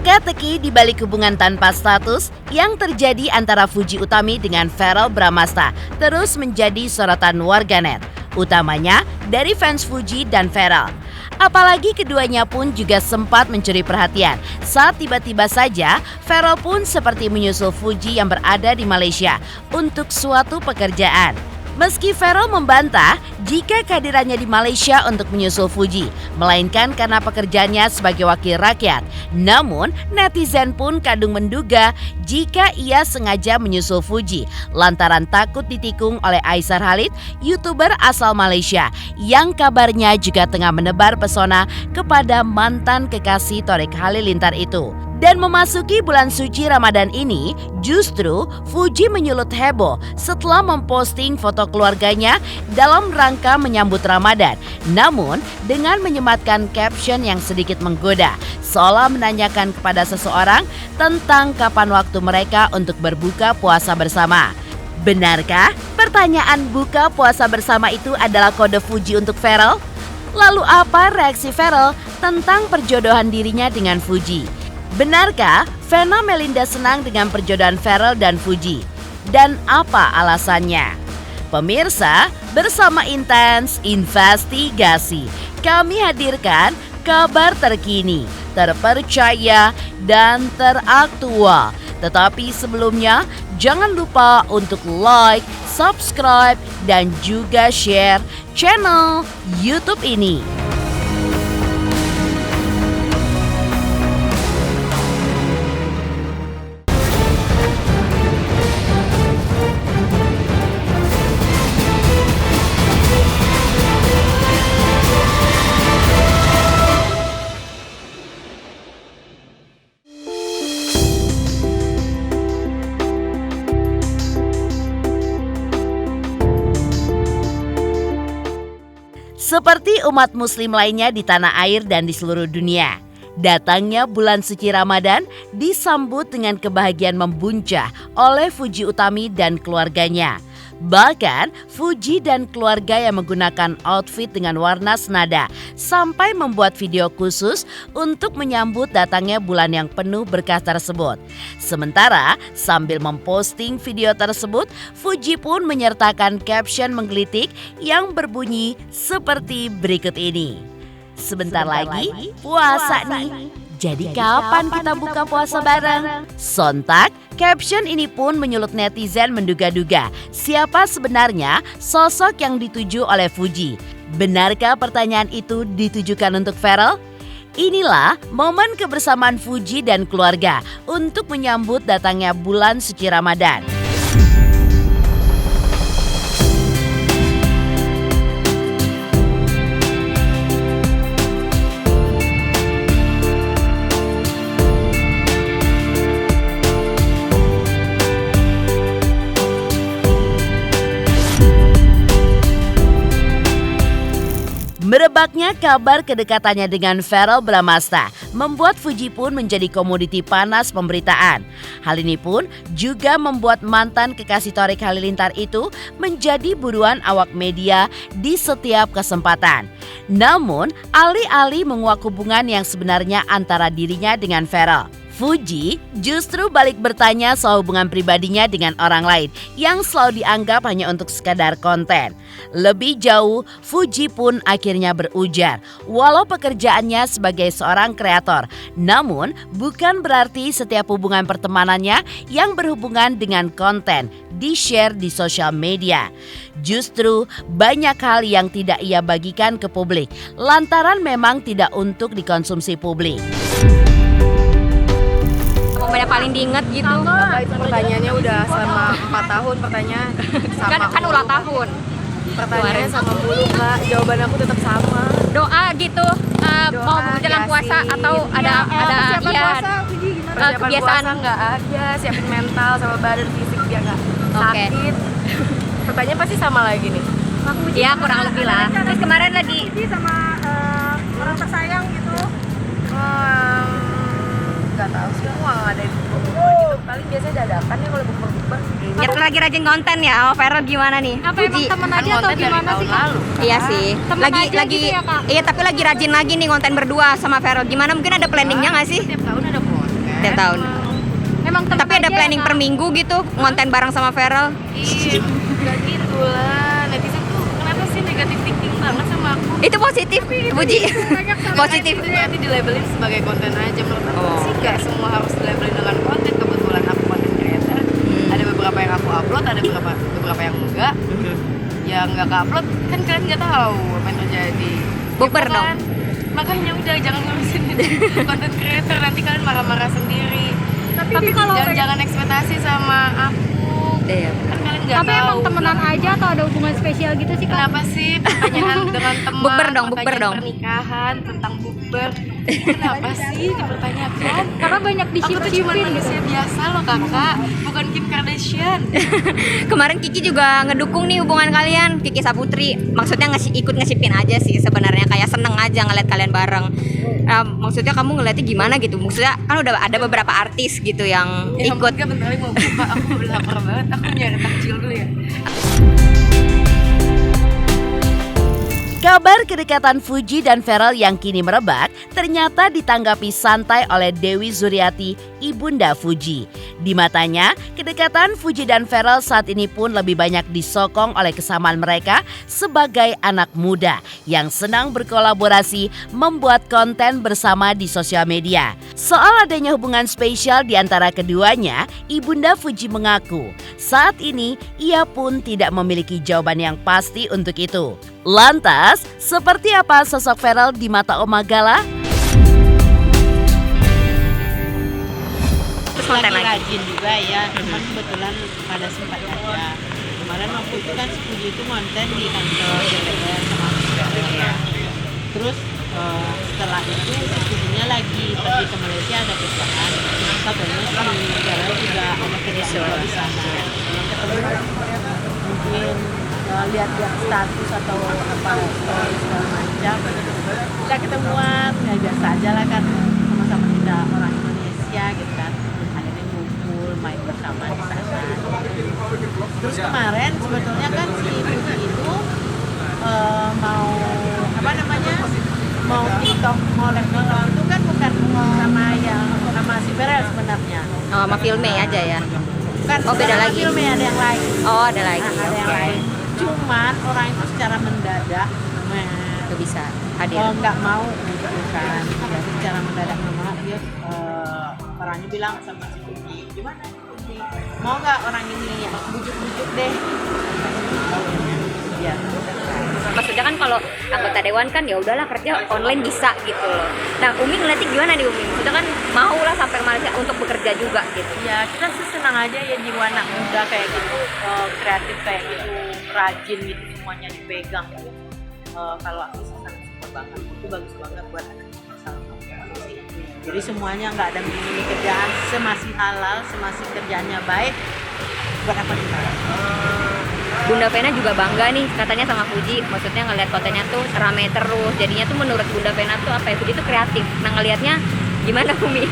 Teka-teki di balik hubungan tanpa status yang terjadi antara Fuji Utami dengan Verrell Bramasta terus menjadi sorotan warganet, utamanya dari fans Fuji dan Verrell. Apalagi keduanya pun juga sempat mencuri perhatian saat tiba-tiba saja Verrell pun seperti menyusul Fuji yang berada di Malaysia untuk suatu pekerjaan. Meski Verrell membantah jika kehadirannya di Malaysia untuk menyusul Fuji, melainkan karena pekerjaannya sebagai wakil rakyat. Namun, netizen pun kadung menduga jika ia sengaja menyusul Fuji lantaran takut ditikung oleh Aisar Khalid, YouTuber asal Malaysia yang kabarnya juga tengah menebar pesona kepada mantan kekasih Thorik Halilintar itu. Dan memasuki bulan suci Ramadan ini, justru Fuji menyulut heboh setelah memposting foto keluarganya dalam rangka menyambut Ramadan. Namun, dengan menyematkan caption yang sedikit menggoda, seolah menanyakan kepada seseorang tentang kapan waktu mereka untuk berbuka puasa bersama. Benarkah pertanyaan buka puasa bersama itu adalah kode Fuji untuk Verrell? Lalu apa reaksi Verrell tentang perjodohan dirinya dengan Fuji? Benarkah Vena Melinda senang dengan perjodohan Verrell dan Fuji? Dan apa alasannya? Pemirsa, bersama Intens Investigasi, kami hadirkan kabar terkini, terpercaya, dan teraktual. Tetapi sebelumnya, jangan lupa untuk like, subscribe, dan juga share channel YouTube ini. Seperti umat muslim lainnya di tanah air dan di seluruh dunia, datangnya bulan suci Ramadan disambut dengan kebahagiaan membuncah oleh Fuji Utami dan keluarganya. Bahkan Fuji dan keluarga yang menggunakan outfit dengan warna senada sampai membuat video khusus untuk menyambut datangnya bulan yang penuh berkah tersebut. Sementara sambil memposting video tersebut, Fuji pun menyertakan caption menggelitik yang berbunyi seperti berikut ini. Sebentar lagi puasa nih. Jadi kapan kita buka puasa bareng? Sontak, caption ini pun menyulut netizen menduga-duga siapa sebenarnya sosok yang dituju oleh Fuji. Benarkah pertanyaan itu ditujukan untuk Verrell? Inilah momen kebersamaan Fuji dan keluarga untuk menyambut datangnya bulan suci Ramadan. Merebaknya kabar kedekatannya dengan Verrell Bramasta membuat Fuji pun menjadi komoditi panas pemberitaan. Hal ini pun juga membuat mantan kekasih Thorik Halilintar itu menjadi buruan awak media di setiap kesempatan. Namun, alih-alih menguak hubungan yang sebenarnya antara dirinya dengan Verrell, Fuji justru balik bertanya soal hubungan pribadinya dengan orang lain yang selalu dianggap hanya untuk sekadar konten. Lebih jauh, Fuji pun akhirnya berujar, walau pekerjaannya sebagai seorang kreator, namun bukan berarti setiap hubungan pertemanannya yang berhubungan dengan konten di-share di sosial media. Justru banyak hal yang tidak ia bagikan ke publik, lantaran memang tidak untuk dikonsumsi publik. Yang paling diinget gitu. Pertanyaannya udah selama 4 tahun pertanyaan sama. Kan ulang tahun. Pertanyaannya sama mulu Kak, jawaban aku tetap sama. Doa gitu, mau menjelang puasa atau ada ya Persiapan kebiasaan puasa nggak ada, siapin mental sama badan fisik biar nggak sakit. Pertanyaan pasti sama lagi nih. Ya kurang lebih lah. Terus kemarin lagi sama orang tersayang gitu. Nggak tahu sih, aku nggak ada gitu. Paling biasanya dadakan ya kalau bukber-bukber. ya lagi rajin konten ya. Oh, Verrell gimana nih? Apa emang temen aja atau gimana sih Kak? Iya sih. Temen Lagi aja gitu ya, Kak? Iya, tapi lagi rajin lagi nih konten berdua sama Verrell. Gimana, mungkin ada planningnya nggak sih? Tiap tahun ada Tiap tahun. Emang temen Tapi ada aja planning ya, per Kak? minggu gitu, ngonten bareng sama Feral. Ih, gak gitu lah. Netizen tuh kenapa sih negatif thinking banget sama aku? Itu positif, Puji. Positif. Itu nanti dilabelin sebagai konten aja. Menurut aku Oh. sih gak semua harus dilabelin dengan konten. Kebetulan aku konten creator. Ada beberapa yang aku upload, ada beberapa yang enggak. Yang nggak upload kan kalian nggak tahu apa yang terjadi. Bukber Gitu dong. kan? Makanya udah jangan ngurusin konten creator, nanti kalian marah-marah sendiri. Tapi kalau jangan ekspektasi sama aku. Iya. Kan kalian nggak tahu. Tapi emang temenan aja atau ada hubungan spesial gitu sih, Kak? Kenapa sih pertanyaan dengan teman? Bukber dong, bukber pertanyaan dong. Pernikahan tentang bukber. Kenapa sih dipertanyakan? Karena banyak Aku tuh cuma disip-sipin gitu. manusia biasa loh kakak, bukan Kim Kardashian. Kemarin Kiki juga ngedukung nih hubungan kalian, Kiki Saputri. Maksudnya ikut ngesipin aja sih sebenarnya, kayak seneng aja ngeliat kalian bareng. Maksudnya kamu ngeliatnya gimana gitu? Maksudnya kan udah ada beberapa artis gitu yang Ya, ikut. Enggak, bentar lagi mau buka, aku udah lapar banget. Aku nyari takjil dulu ya. Kabar kedekatan Fuji dan Feral yang kini merebak ternyata ditanggapi santai oleh Dewi Zuriati, ibunda Fuji. Di matanya, kedekatan Fuji dan Feral saat ini pun lebih banyak disokong oleh kesamaan mereka sebagai anak muda yang senang berkolaborasi membuat konten bersama di sosial media. Soal adanya hubungan spesial di antara keduanya, ibunda Fuji mengaku saat ini ia pun tidak memiliki jawaban yang pasti untuk itu. Lantas, seperti apa sosok Feral di mata Oma Gala? Terus konten lagi. Rajin juga ya, cuman kebetulan pada sempat aja. Kemarin waktu itu kan si Puji itu konten di kantor DPR sama ya. Terus setelah itu si Pujinya lagi pergi ke Malaysia ada kerjaan. Katanya si Gara juga ada kerjaan di sana. Mungkin lihat-lihat status atau apa story segala macam. Kita ketemuan, ya biasa aja lah kan, sama-sama kita orang Indonesia gitu kan. Akhirnya ngumpul, main bersama di sana. Terus kemarin sebetulnya kan si Puji itu mau apa namanya, mau TikTok, mau live TikTok itu kan bukan sama si Feral sebenarnya. Oh, sama filmnya aja ya. Bukan, Oh, beda sama lagi. filmnya ada yang lain. Oh, ada lagi. Nah, ada yang Oke. lain. Cuman orang itu secara mendadak Itu bisa hadir. nggak mau gitu kan. Jadi secara mendadak nggak mau, dia orangnya bilang sama si Puji, gimana Puji, mau nggak orang ini bujuk-bujuk deh. Ya, Maksudnya kan kalau anggota dewan kan ya udahlah kerja online bisa gitu loh. Nah, Umi ngeliatnya gimana nih Umi? Maksudnya kan mau lah sampai ke Malaysia untuk bekerja juga gitu. ya kita sih senang aja ya jiwa anak muda kayak gitu, kreatif kayak gitu, rajin gitu, semuanya dipegang. Kalau aku sih sangat suka banget, itu bagus banget buat anak sama. Jadi semuanya nggak ada milih kerjaan, semasih halal, semasih kerjaannya baik, buat apa kita? Bunda Vena juga bangga nih katanya sama Fuji. Maksudnya ngeliat kontennya tuh rame terus. Jadinya tuh menurut Bunda Vena tuh apa ya, Fuji tuh kreatif. Nah, ngelihatnya gimana Umi?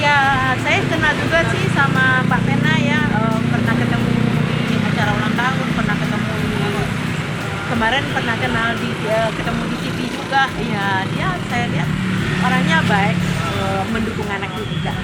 Ya saya kenal juga sih sama Mbak Vena ya, pernah ketemu di acara ulang tahun, pernah ketemu kemarin pernah kenal ketemu di TV juga. Ya dia saya lihat orangnya baik, mendukung anak juga.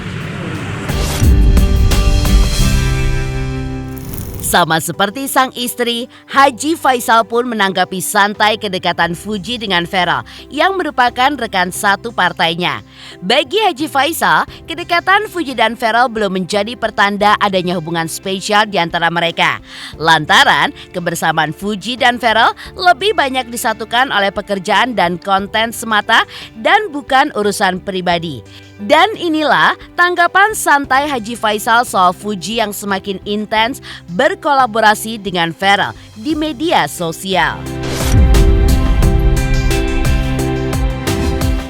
Sama seperti sang istri, Haji Faisal pun menanggapi santai kedekatan Fuji dengan Feral yang merupakan rekan satu partainya. Bagi Haji Faisal, kedekatan Fuji dan Feral belum menjadi pertanda adanya hubungan spesial di antara mereka. Lantaran kebersamaan Fuji dan Feral lebih banyak disatukan oleh pekerjaan dan konten semata dan bukan urusan pribadi. Dan inilah tanggapan santai Haji Faisal soal Fuji yang semakin intens berkolaborasi dengan Feral di media sosial.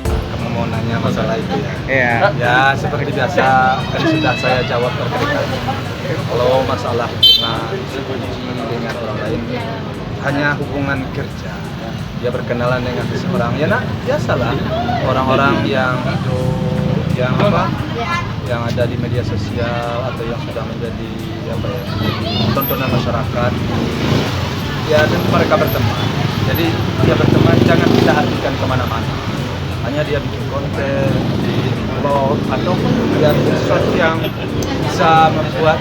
Kamu mau nanya masalah itu ya? Iya. Ya seperti biasa kan sudah saya jawab berkali-kali. Kalau masalah hubungan Fuji dengan orang lain hanya hubungan kerja. Dia berkenalan dengan seseorang, ya nak biasalah orang-orang yang ada di media sosial atau yang sudah menjadi tontonan masyarakat. Ya tentu mereka berteman. Jadi dia berteman jangan kita artikan kemana-mana. Hanya dia bikin konten di upload ataupun ya bikin sesuatu yang bisa membuat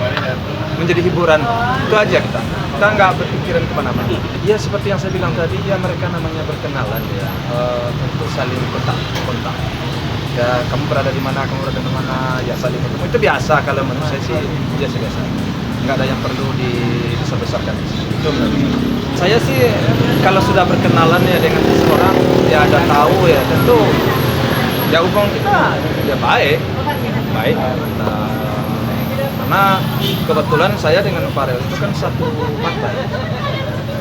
menjadi hiburan. Itu aja kita nggak berpikiran kemana-mana. Ya seperti yang saya bilang tadi, ya mereka namanya berkenalan ya, untuk saling kontak. Ya kamu berada di mana, ya saling bertemu. Itu biasa, kalau menurut saya sih biasa-biasa. Nggak ada yang perlu dibesar-besarkan. Itu menurut saya sih, kalau sudah berkenalan ya dengan seseorang, ya ada tahu ya tentu ya hubungan kita ya baik. Nah, karena kebetulan saya dengan Farel itu kan satu partai.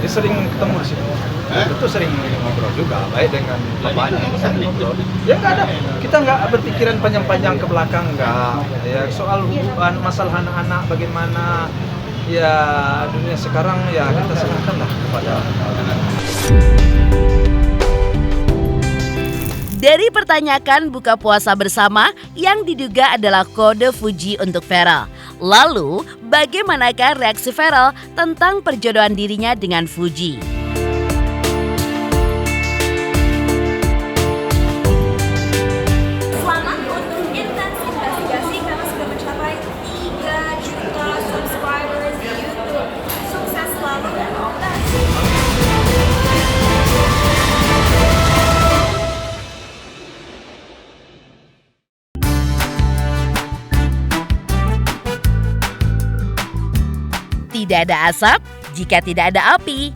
Dia sering ketemu di situ. Itu sering ngobrol juga, baik dengan bapaknya, sering ngobrol. Ya nggak ada, kita nggak berpikiran panjang-panjang ke belakang, nggak. Ya soal hubungan, masalah anak-anak bagaimana, ya dunia sekarang ya kita serahkanlah kepada Dari pertanyakan buka puasa bersama yang diduga adalah kode Fuji untuk Farel. Lalu, bagaimanakah reaksi Farel tentang perjodohan dirinya dengan Fuji? Selamat untuk intens investigasi karena sudah mencapai 3 juta subscribers di YouTube. Sukses selalu dan all the best. Tidak ada asap jika tidak ada api.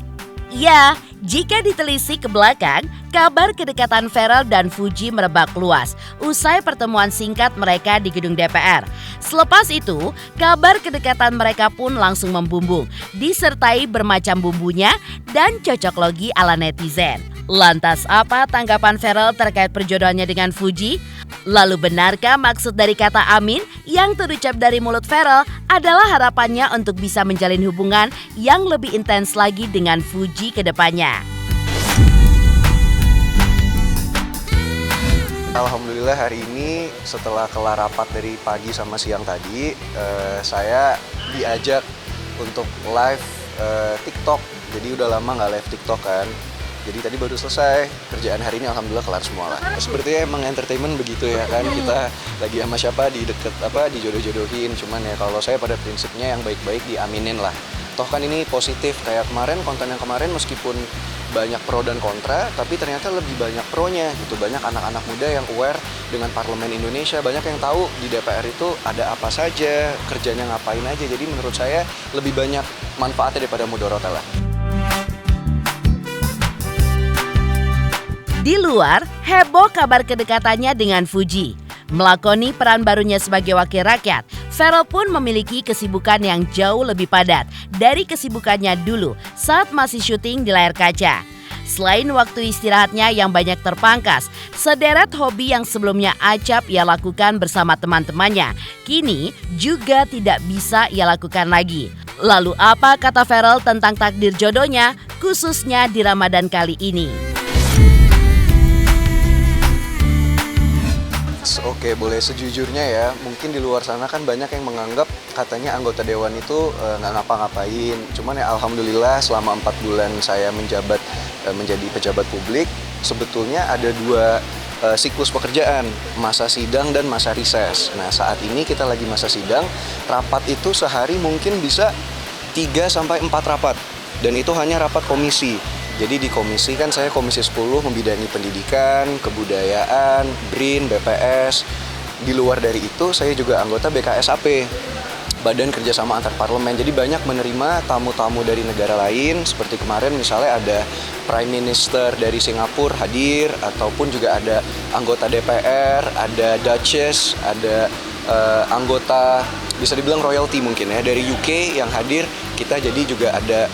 Ya, jika ditelisik ke belakang, kabar kedekatan Farel dan Fuji merebak luas usai pertemuan singkat mereka di gedung DPR. Selepas itu, kabar kedekatan mereka pun langsung membumbung, disertai bermacam bumbunya dan cocok logi ala netizen. Lantas apa tanggapan Farel terkait perjodohannya dengan Fuji? Lalu benarkah maksud dari kata amin yang terucap dari mulut Farel adalah harapannya untuk bisa menjalin hubungan yang lebih intens lagi dengan Fuji ke depannya? Alhamdulillah hari ini setelah kelar rapat dari pagi sama siang tadi, saya diajak untuk live TikTok. Jadi udah lama nggak live TikTok kan. Jadi tadi baru selesai, kerjaan hari ini alhamdulillah kelar semua lah. Sepertinya emang entertainment begitu ya kan, kita lagi sama siapa dijodoh-jodohin. Cuman ya kalau saya pada prinsipnya yang baik-baik diaminin lah. Toh kan ini positif, kayak kemarin konten yang kemarin meskipun banyak pro dan kontra, tapi ternyata lebih banyak pro-nya gitu. Banyak anak-anak muda yang aware dengan parlemen Indonesia, banyak yang tahu di DPR itu ada apa saja, kerjanya ngapain aja. Jadi menurut saya lebih banyak manfaatnya daripada mudorotnya lah. Di luar, heboh kabar kedekatannya dengan Fuji. Melakoni peran barunya sebagai wakil rakyat, Farel pun memiliki kesibukan yang jauh lebih padat dari kesibukannya dulu saat masih syuting di layar kaca. Selain waktu istirahatnya yang banyak terpangkas, sederet hobi yang sebelumnya acap ia lakukan bersama teman-temannya, kini juga tidak bisa ia lakukan lagi. Lalu apa kata Farel tentang takdir jodohnya, khususnya di Ramadan kali ini? Oke, boleh sejujurnya ya, mungkin di luar sana kan banyak yang menganggap katanya anggota dewan itu nggak ngapa-ngapain. Cuman ya alhamdulillah selama 4 bulan saya menjabat menjadi pejabat publik, sebetulnya ada 2 siklus pekerjaan, masa sidang dan masa rises. Nah saat ini kita lagi masa sidang, rapat itu sehari mungkin bisa 3-4 rapat, dan itu hanya rapat komisi. Jadi di komisi kan saya komisi 10 membidangi pendidikan, kebudayaan, BRIN, BPS. Di luar dari itu saya juga anggota BKSAP, Badan Kerjasama Antar Parlemen. Jadi banyak menerima tamu-tamu dari negara lain, seperti kemarin misalnya ada Prime Minister dari Singapura hadir, ataupun juga ada anggota DPR, ada Duchess, ada anggota bisa dibilang royalty mungkin ya dari UK yang hadir. Kita jadi juga ada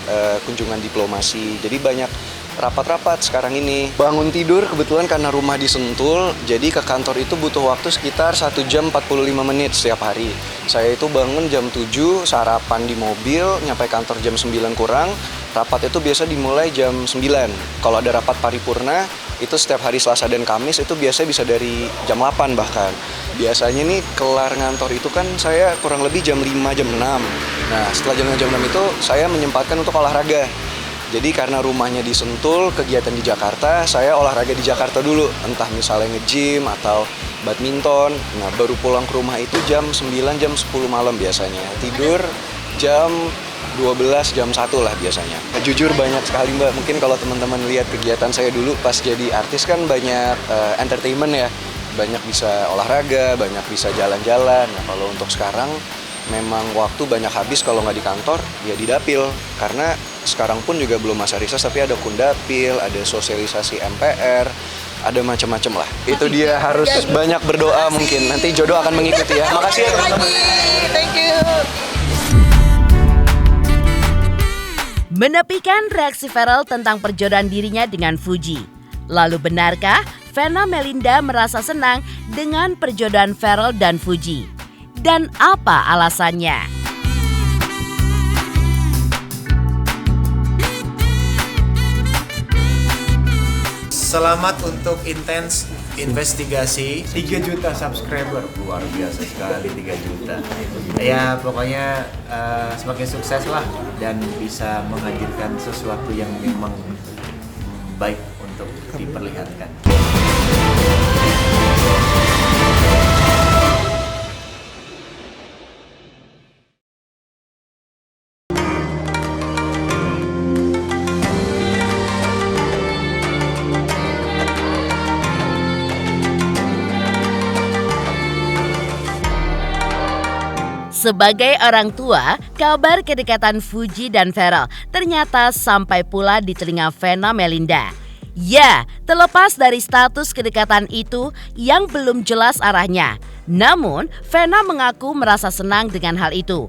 kunjungan diplomasi. Jadi banyak rapat-rapat sekarang ini. Bangun tidur kebetulan karena rumah di Sentul, jadi ke kantor itu butuh waktu sekitar 1 jam 45 menit setiap hari. Saya itu bangun jam 7, sarapan di mobil, nyampe kantor jam 9 kurang. Rapat itu biasa dimulai jam 9. Kalau ada rapat paripurna, itu setiap hari Selasa dan Kamis itu biasanya bisa dari jam 8 bahkan. Biasanya nih kelar ngantor itu kan saya kurang lebih jam 5, jam 6. Nah setelah jam 6 itu saya menyempatkan untuk olahraga. Jadi karena rumahnya di Sentul, kegiatan di Jakarta, saya olahraga di Jakarta dulu. Entah misalnya nge-gym atau badminton. Nah, baru pulang ke rumah itu jam 9, jam 10 malam biasanya. Tidur jam 12, jam 1 lah biasanya. Nah, jujur banyak sekali Mbak, mungkin kalau teman-teman lihat kegiatan saya dulu pas jadi artis kan banyak entertainment ya. Banyak bisa olahraga, banyak bisa jalan-jalan. Nah, kalau untuk sekarang memang waktu banyak habis kalau nggak di kantor, ya di dapil. Karena sekarang pun juga belum masa riset, tapi ada kundapil, ada sosialisasi MPR, ada macam-macam lah. Itu dia harus banyak berdoa mungkin. Nanti jodoh akan mengikuti ya. Makasih ya teman-teman. Thank you. Menepikan reaksi Ferel tentang perjodohan dirinya dengan Fuji. Lalu benarkah Vena Melinda merasa senang dengan perjodohan Ferel dan Fuji? Dan apa alasannya? Selamat untuk Intens Investigasi 3 juta subscriber, luar biasa sekali 3 juta. Ya pokoknya semakin sukses lah dan bisa menghadirkan sesuatu yang memang baik untuk diperlihatkan. Sebagai orang tua, kabar kedekatan Fuji dan Ferel ternyata sampai pula di telinga Vena Melinda. Ya, terlepas dari status kedekatan itu yang belum jelas arahnya. Namun, Vena mengaku merasa senang dengan hal itu.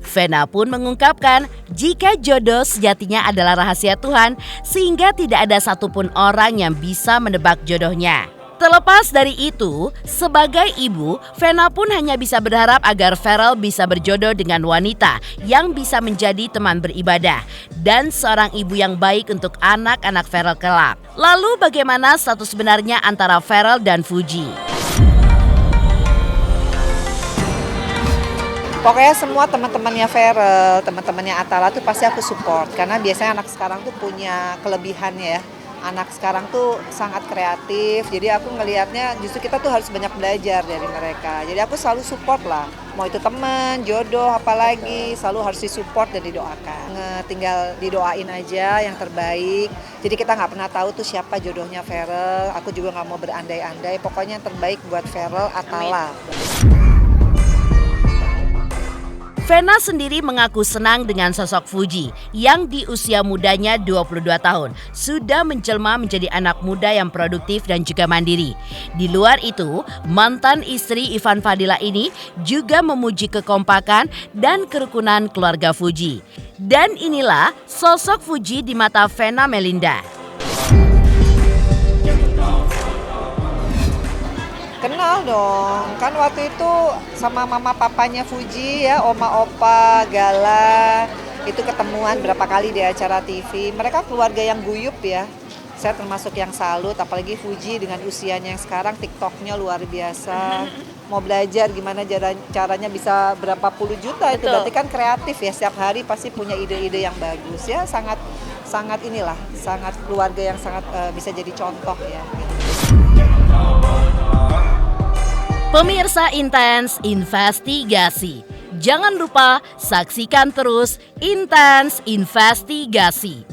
Vena pun mengungkapkan jika jodoh sejatinya adalah rahasia Tuhan, sehingga tidak ada satupun orang yang bisa menebak jodohnya. Terlepas dari itu, sebagai ibu, Vena pun hanya bisa berharap agar Ferel bisa berjodoh dengan wanita yang bisa menjadi teman beribadah dan seorang ibu yang baik untuk anak-anak Ferel kelak. Lalu bagaimana status sebenarnya antara Ferel dan Fuji? Pokoknya semua teman-temannya Ferel, teman-temannya Atala tuh pasti aku support. Karena biasanya anak sekarang tuh punya kelebihannya ya. Anak sekarang tuh sangat kreatif, jadi aku ngelihatnya justru kita tuh harus banyak belajar dari mereka. Jadi aku selalu support lah, mau itu teman, jodoh, apalagi selalu harus disupport dan didoakan. Tinggal didoain aja yang terbaik. Jadi kita nggak pernah tahu tuh siapa jodohnya Ferel. Aku juga nggak mau berandai-andai. Pokoknya yang terbaik buat Ferel Atala. Vena sendiri mengaku senang dengan sosok Fuji yang di usia mudanya 22 tahun sudah menjelma menjadi anak muda yang produktif dan juga mandiri. Di luar itu, mantan istri Ivan Fadila ini juga memuji kekompakan dan kerukunan keluarga Fuji. Dan inilah sosok Fuji di mata Vena Melinda. Kenal dong, kan waktu itu sama mama papanya Fuji ya, oma opa, Gala, itu ketemuan berapa kali di acara TV. Mereka keluarga yang guyup ya, saya termasuk yang salut, apalagi Fuji dengan usianya yang sekarang TikToknya luar biasa. Mau belajar gimana caranya bisa berapa puluh juta, itu berarti kan kreatif ya, setiap hari pasti punya ide-ide yang bagus ya, sangat inilah, sangat keluarga yang sangat bisa jadi contoh ya. Pemirsa Intens Investigasi, jangan lupa saksikan terus Intens Investigasi.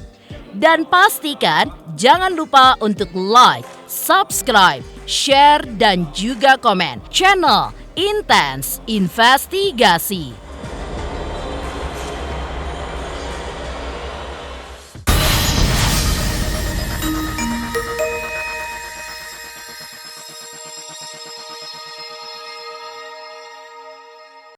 Dan pastikan jangan lupa untuk like, subscribe, share, dan juga komen channel Intens Investigasi.